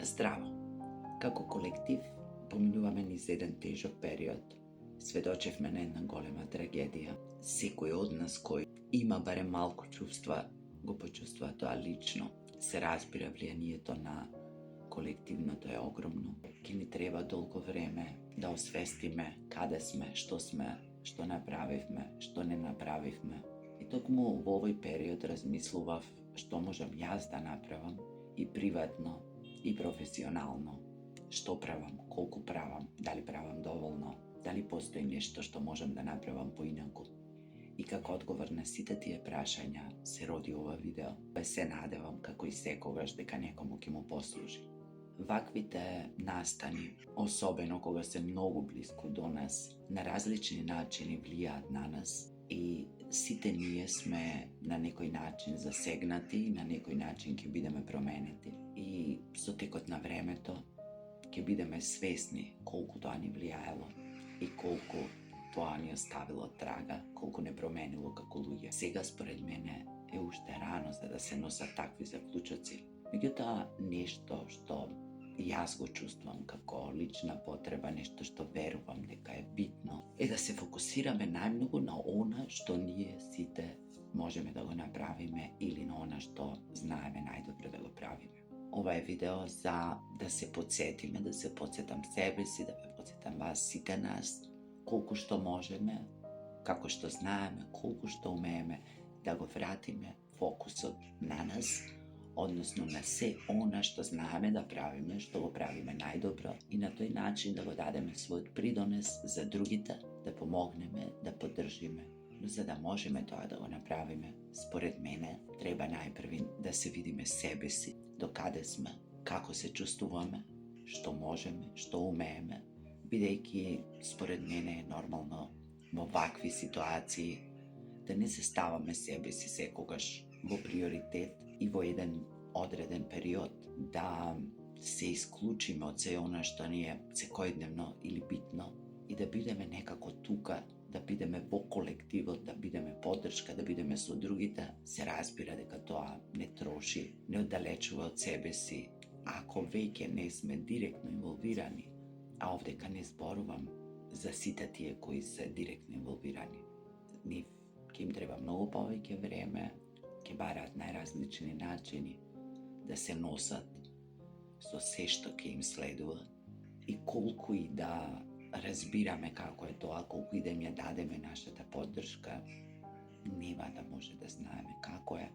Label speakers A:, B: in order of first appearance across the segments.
A: Здраво! Како колектив поминуваме низ еден тежок период. Сведочевме на една голема трагедија. Секој од нас кој има барем малку чувства, го почувствува тоа лично. Се разбира, влијанието на колективното е огромно. Ке ни треба долго време да освестиме каде сме, што направивме, што не направивме. И токму во овој период размислував што можам јас да направам и приватно, и професионално. Што правам, колку правам, дали правам доволно, дали постои нешто што можам да направам поинаку. И како одговор на сите тие прашања се роди ова видео. Се надевам, како и секогаш, дека некому ќе му послужи. Ваквите настани, особено кога се многу блиску до нас, на различни начини влијаат на нас и сите ние сме на некој начин засегнати и на некој начин ќе бидеме променети. И со текот на времето ќе бидеме свесни колку тоа ни влијаело и колку тоа ни оставило трага, колку не променило како луѓе. Сега според мене е уште рано за да се носат такви заклучоци. Меѓутоа, нешто што јас го чувствувам како лична потреба, нешто што верувам дека е битно, е да се фокусираме најмногу на она што ние сите можеме да го направиме или на она што знаеме најдобро да го правиме. Ова е видео за да се подсетиме, да се подсетам себе си, да ве подсетам вас, сите нас, колку што можеме, како што знаеме, колку што умееме да го вратиме фокусот на нас, односно на се она што знаеме да правиме, што го правиме најдобро и на тој начин да го дадеме својот придонес за другите, да помогнеме, да поддржиме. Но за да можеме тоа да го направиме, според мене, треба најпрви да се видиме себе си, до каде сме, како се чувствуваме, што можеме, што умееме, бидејќи според мене е нормално во вакви ситуации да не се ставаме себе си секогаш во приоритет и во еден одреден период да се исклучиме од се она што ни е секојдневно или битно и да бидеме некако тука, да бидеме во колективот, да бидеме поддршка, да бидеме со другите. Се разбира дека тоа не троши, не оддалечува од себе си, ако веќе не сме директно инволвирани, а овдека не зборувам за сите тие кои се директно инволвирани. Нив ќе им треба многу повеќе време, ќе бараат најразлични начини да се носат со се што ќе им следува и колку и да разбираме како е тоа, колку и да им ја дадеме нашата поддршка, нема да може да знаеме како е,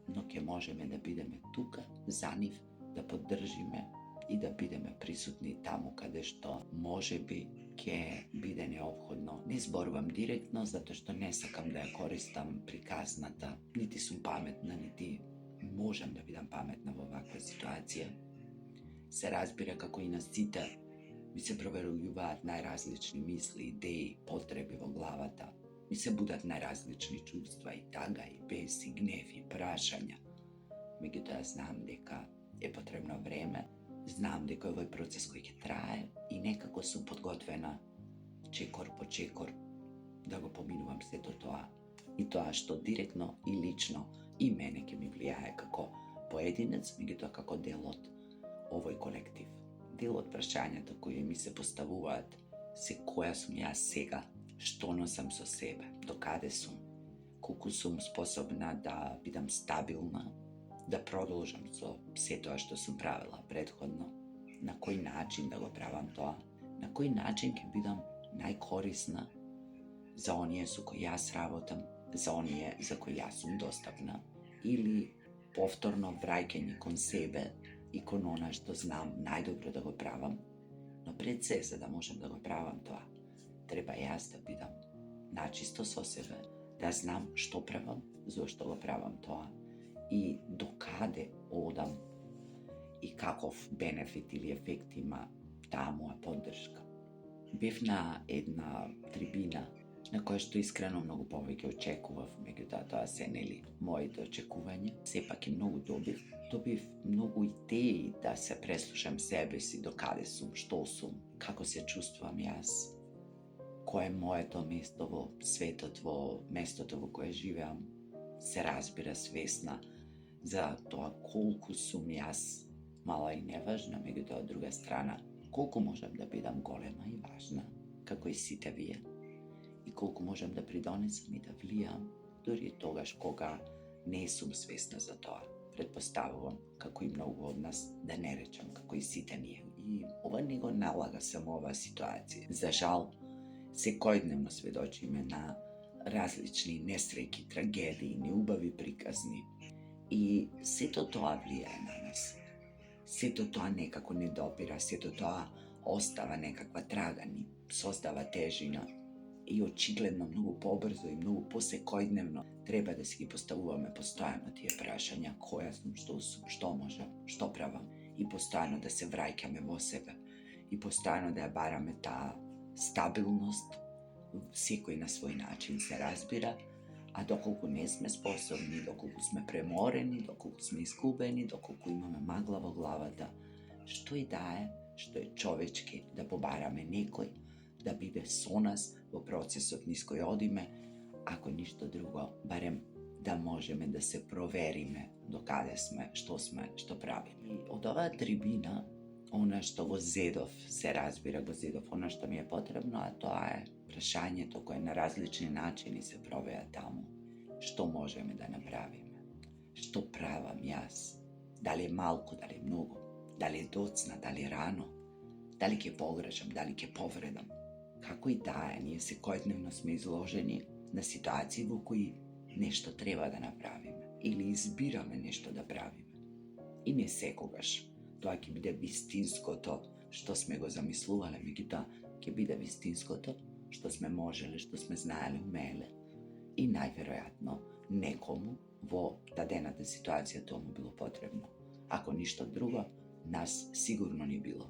A: но ќе можеме да бидеме тука за нив, да поддржиме и да бидеме присутни таму каде што можеби ќе биде неопходно. Не зборувам директно, затоа што не сакам да ја користам приказната, нити сум паметна, нити можам да бидам паметна во ваква ситуација. Се разбира како и на сите ми се проверуваат најразлични мисли, идеи, потреби во главата. Ми се будат најразлични чувства, и тага, и бес, и гнев, и прашања. Меѓутоа знам дека е потребно време, знам дека овој процес кој ќе трае и некако сум подготвена чекор по чекор да го поминувам сето тоа. И тоа што директно и лично и мене ќе ми влијае како поединец, меѓутоа како дел од овој колектив. Дел од прашањата кои ми се поставуваат се која сум јас сега, што носам со себе, до каде сум, колку сум способна да бидам стабилна, да продолжам со се тоа што сум правила претходно, на кој начин да го правам тоа, на кој начин ќе бидам најкорисна за оние со кои јас работам, за оние за кои јас сум достапна, или повторно враќање кон себе и кон она што знам најдобро да го правам, но пред се, за да можам да го правам тоа, треба јас да бидам начисто со себе, да знам што правам, зошто го правам тоа и до каде одам и каков бенефит или ефект има таа моја поддршка. Бев на една трибина на која што искрено многу повеќе очекував, меѓутоа тоа се нели моите очекувања, сепак и многу добив многу идеи да се преслушам себе си, до каде сум, што сум, како се чувствувам јас, кое е моето место во светот, во местото во кое живеам. Се разбира свесна за тоа колку сум јас мала и неважна, меѓутоа од друга страна, колку можам да бидам голема и важна, како и сите вие, и колку можам да придонесам и да влијам, дури тогаш кога не сум свесна за тоа. Предпоставувам, како и многу од нас, да не речам како и сите ние. И ова не го налага само оваа ситуација. За жал, секојдневно сведочиме на различни несреќи, трагедии, неубави приказни. И сето тоа влијае на нас. Сето тоа некако не допира, сето тоа остава некаква трага, ни создава тежина. И очигледно многу побрзо и многу посекојдневно треба да си ги поставуваме постојано тие прашања: која сум, што можам, што правам, и постојано да се враќаме во себе, и постојано да ја бараме таа стабилност, секој на свој начин се разбира, а доколку не сме способни, доколку сме преморени, доколку сме изгубени, доколку имаме магла во главата, што и да е, што е човечки, да побараме некој да биде со нас во процесот низ кој одиме, ако ништо друго, барем да можеме да се провериме до каде сме, што правиме. И од оваа трибина, она што го зедов, се разбира, го зедов она што ми е потребно, а тоа е прашањето кое на различни начини се провеа таму. Што можеме да направиме? Што правам јас? Дали е малку, дали е многу? Дали е доцна, дали е рано? Дали ќе погрешам, дали ќе повредам? Како и да е, ние секојдневно сме изложени на ситуации во кои нешто треба да направиме или избираме нешто да правиме. И не секогаш тоа ќе биде вистинското што сме го замислувале, меѓутоа ќе биде вистинското што сме можеле, што сме знаеле, умееле. И најверојатно некому во дадената ситуација тоа му било потребно. Ако ништо друго, нас сигурно ни било.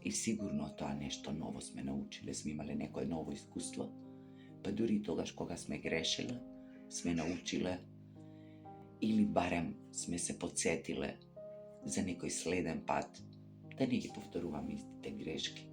A: И сигурно тоа нешто ново сме научиле, сме имале некое ново искуство, па дури тогаш кога сме грешиле, сме научиле или барем сме се потсетиле за некој следен пат да не ги повторувам истите грешки.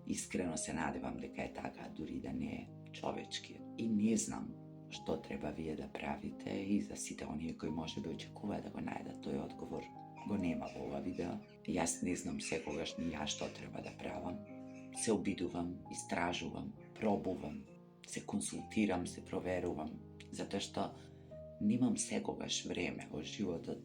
A: Искрено се надевам дека е така, дури да не е човечки. И не знам што треба вие да правите, и за сите оние кои може би очекуваат да го најдат тој одговор, го нема во ова видео. Јас не знам секогаш ни ја што треба да правам. Се обидувам, истражувам, пробувам, се консултирам, се проверувам, затоа што немам секогаш време во животот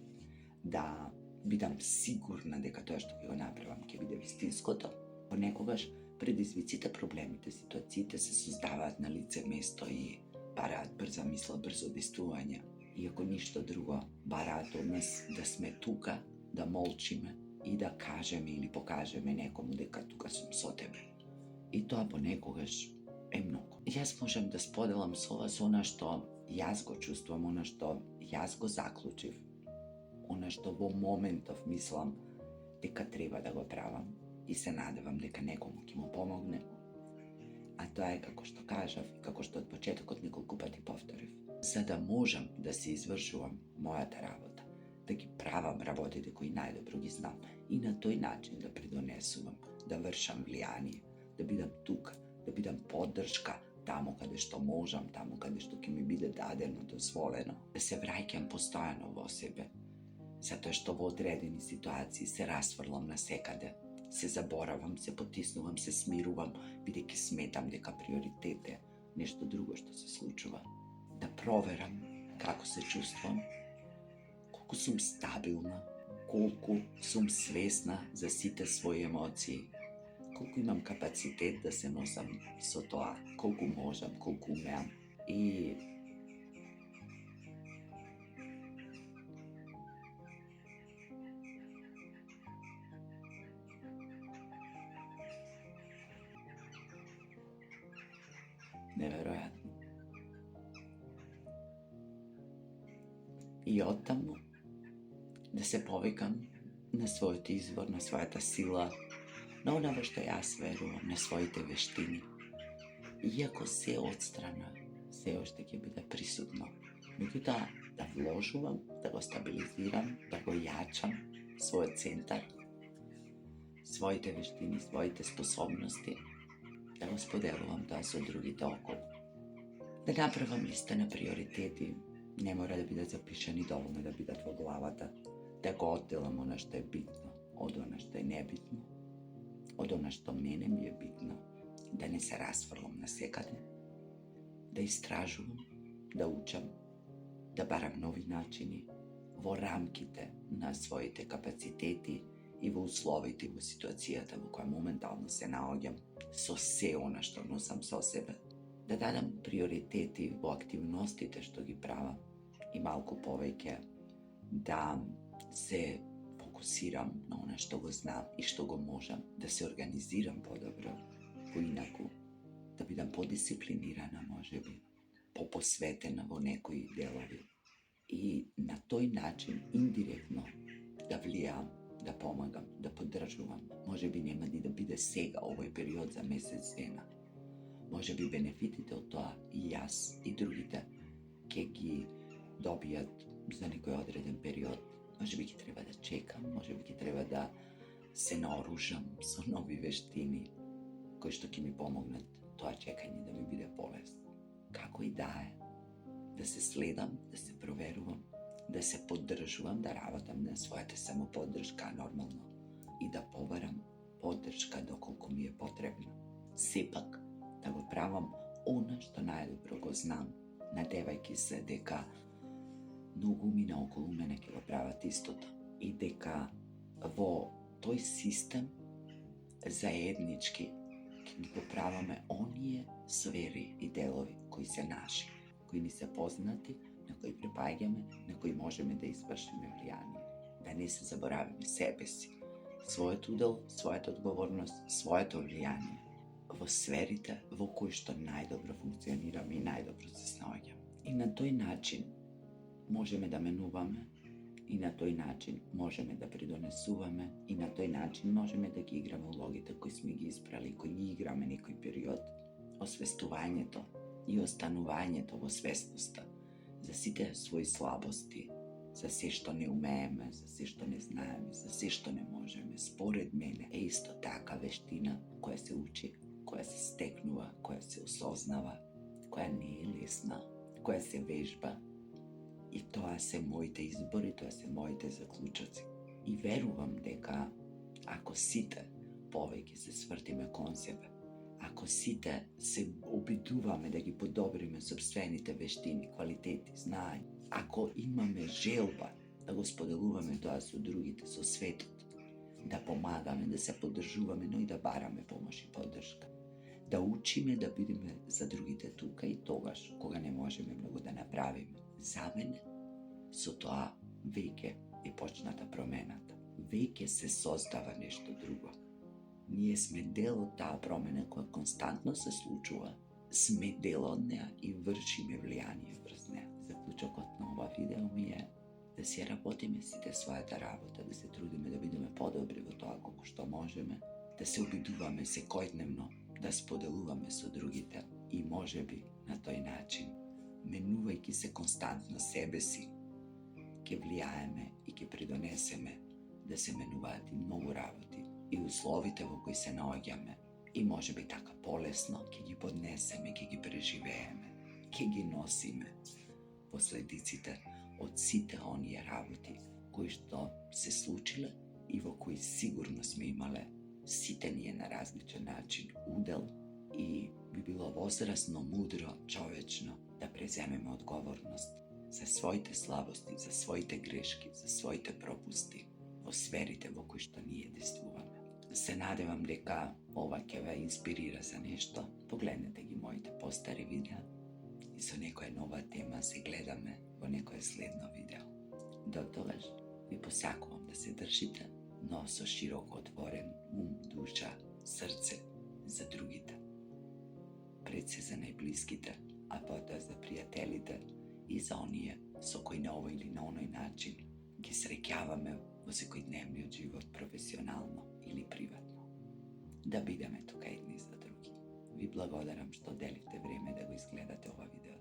A: да бидам сигурна дека тоа што ќе го направам ќе биде вистинското. Понекогаш предизвиците, проблемите, ситуациите се создаваат на лице место и бараат брза мисла, брзо действување. Иако ништо друго, бараат од нас да сме тука, да молчиме и да кажеме или покажеме некому дека тука сум со тебе. И тоа понекогаш е многу. Јас можам да споделам со вас она што јас го чувствувам, она што јас го заклучив, она што во моментов мислам дека треба да го правам и се надевам дека некому ќе му помогне. А тоа е, како што кажав, како што од почетокот неколку пати повторив. За да можам да се извршувам мојата работа, да ги правам работите кои најдобро ги знам и на тој начин да придонесувам, да вршам влијание, да бидам тука, да бидам поддршка таму каде што можам, таму каде што ќе ми биде дадено, дозволено, да се враќам постојано во себе, затоа што во одредени ситуации се расфрлам на секаде, се заборавам, се потиснувам, се смирувам, бидејќи сметам дека приоритет е нешто друго што се случува. Да проверам како се чувствам, колку сум стабилна, колку сум свесна за сите своји емоции, колку имам капацитет да се носам со тоа, колку можам, колку умеам. И неверојатно. И оттаму да се повикам на својот извор, на својата сила, на она во што јас верувам, на своите вештини. Иако се отстрана, се уште ќе биде присутно. Меѓутоа, да вложувам, да го стабилизирам, да го јачам својот центар, своите вештини, своите способности, да го споделувам тоа со другите околу. Да направам листа на приоритети, не мора да бидат запишани, доволно да бидат во главата, да го одделам она што е битно. од она што е небитно, од она што мене ми е битно, да не се расфрлам на секаде, да истражувам, да учам, да барам нови начини во рамките на своите капацитети и во условите и во ситуацијата во која моментално се наоѓам, со се она што носам со себе, да дадам приоритети во активностите што ги правам и малку повеќе да се фокусирам на она што го знам и што го можам, да се организирам подобро, поинаку, да бидам подисциплинирана, можеби, попосветена во некои делови и на тој начин индиректно да влијам, да помагам, да поддржувам. Можеби нема ни да биде сега овој период за месец-двена. Можеби бенефитите од тоа и јас и другите ќе ги добијат за некој одреден период. Можеби ќе треба да чекам, можеби ќе треба да се наоружам со нови вештини кои што ќе ми помогнат тоа чекање да ми биде полесно. Како и да се следам, да се проверувам, да се поддржувам, да работам на својата самоподдршка нормално и да побарам поддршка доколку ми е потребно. Сепак да го правам она што најдобро го знам, надевајќи се дека многу умина околу мене ќе го прават истото и дека во тој систем заеднички ќе ги поправаме оние сфери и делови кои се наши, кои ни се познати, на кои припаѓаме, на кои можеме да извршиме влијание. Да не се заборавиме себе си, својот удел, својата одговорност, своето влијание во сферите во кои што најдобро функционираме и најдобро се снаоѓаме. И на тој начин можеме да менуваме, и на тој начин можеме да придонесуваме, и на тој начин можеме да ги играме улогите кои сме ги избрали, кои ги играме некој период. Освестувањето и останувањето во свесноста за сите своји слабости, за се што не умееме, за се што не знаеме, за се што не можеме, според мене е исто така вештина која се учи, која се стекнува, која се осознава, која не е лесна, која се вежба. И тоа се моите избори, тоа се моите заклучоци. И верувам дека ако сите повеќе се свртиме кон себе, ако сите се обидуваме да ги подобриме сопствените вештини, квалитети, знаења, ако имаме желба да го споделуваме тоа со другите, со светот, да помагаме, да се поддржуваме, но и да бараме помош и поддршка, да учиме да бидеме за другите тука и тогаш, кога не можеме многу да направиме. За мене, со тоа веќе е почната промената. Веќе се создава нешто друго. Ние сме дел од таа промена која константно се случува. Сме дел од неа и вршиме влијание врз неа. Заклучокот на ова видео ми е да си работиме сите својата работа, да се трудиме да бидеме подобри во тоа колку што можеме, да се обидуваме секојдневно, да споделуваме со другите и можеби на тој начин, менувајќи се константно себе си, ќе влијаеме и ќе придонесеме да се менуваат и многу работи и условите во кои се наоѓаме и можеби така полесно ќе ги поднесеме, ќе ги преживееме, ќе ги носиме последиците од сите оние работи кои што се случиле и во кои сигурно сме имале сите ние на различен начин удел и би било возрасно, мудро, човечно да преземеме одговорност за своите слабости, за своите грешки, за своите пропусти во сферите во кои што ние действуваме. Се надевам дека ова ќе ве инспирира за нешто. Погледнете ги моите постари видеа и со некоја нова тема се гледаме во некое следно видео. До тогаш ви посакувам да се држите, но со широко отворен ум, душа, срце за другите. Пред се за најблиските, а потоа за пријателите и за оние со кои на овој или на оној начин ги среќаваме во секојдневниот живот, професионално или приватно. Да бидеме тука едни за други. Ви благодарам што делите време да го изгледате ова видео.